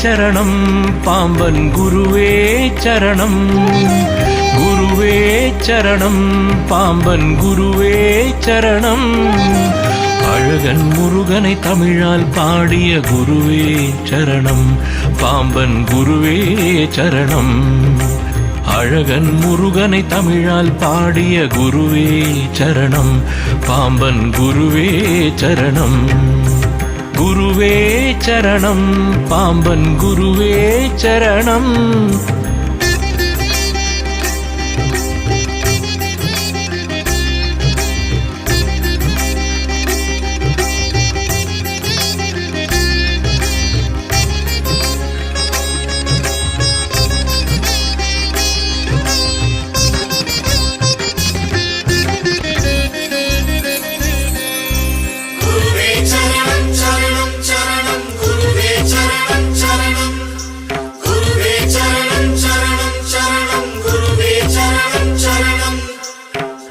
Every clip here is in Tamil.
சரணம் பாம்பன் குருவே சரணம் குருவே சரணம் பாம்பன் குருவே சரணம் அழகன் முருகனை தமிழால் பாடிய குருவே சரணம் பாம்பன் குருவே சரணம் அழகன் முருகனை தமிழால் பாடிய குருவே சரணம் பாம்பன் குருவே சரணம் குருவே சரணம் பாம்பன் குருவே சரணம்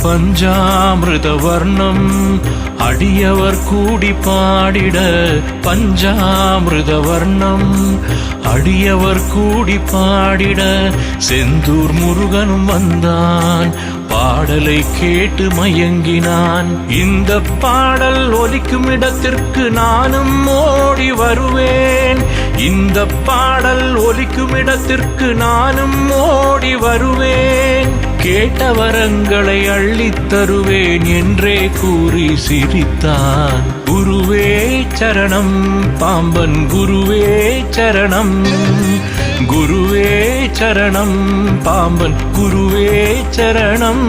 பஞ்சாமிருத வர்ணம் அடியவர் கூடி பாடிட பஞ்சாமிருத வர்ணம் அடியவர் கூடி பாடிட செந்தூர் முருகனும் வந்தான் பாடலை கேட்டு மயங்கினான் இந்த பாடல் ஒலிக்கும் இடத்திற்கு நானும் ஓடி வருவேன் இந்த பாடல் ஒலிக்கும் இடத்திற்கு நானும் ஓடி வருவேன் கேட்ட வரங்களை அள்ளித் தருவேன் என்றே கூறி சிரித்தான் குருவே சரணம் பாம்பன் குருவே சரணம் குருவே சரணம் பாம்பன் குருவே சரணம்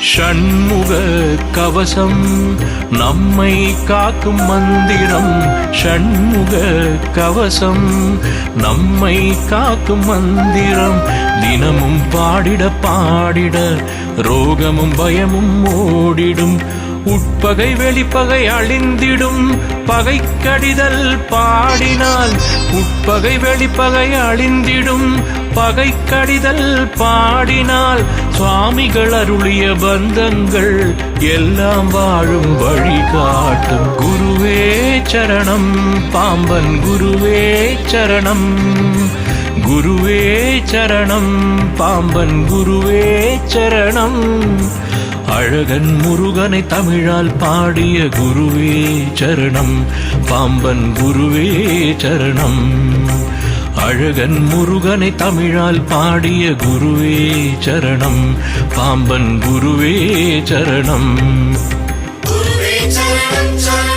ஷண்முக கவசம் நம்மை காக்கும் மந்திரம் ஷண்முக கவசம் நம்மை காக்கும் மந்திரம் தினமும் பாடிட பாடிட ரோகமும் பயமும் ஓடிடும் உட்பகை வெளிப்பகை அழிந்திடும் பகை கடிதல் பாடினால் உட்பகை வெளிப்பகை அழிந்திடும் பகை கடிதல் பாடினால் சுவாமிகள் அருளிய பந்தங்கள் எல்லாம் வாழும் வழிகாட்டும் குருவே சரணம் பாம்பன் குருவே சரணம் குருவே சரணம் பாம்பன் குருவே சரணம் அழகன் முருகனை தமிழால் பாடிய குருவே சரணம் பாம்பன் குருவே சரணம் அழகன் முருகனை தமிழால் பாடிய குருவே சரணம் பாம்பன் குருவே சரணம் குருவே சரணம்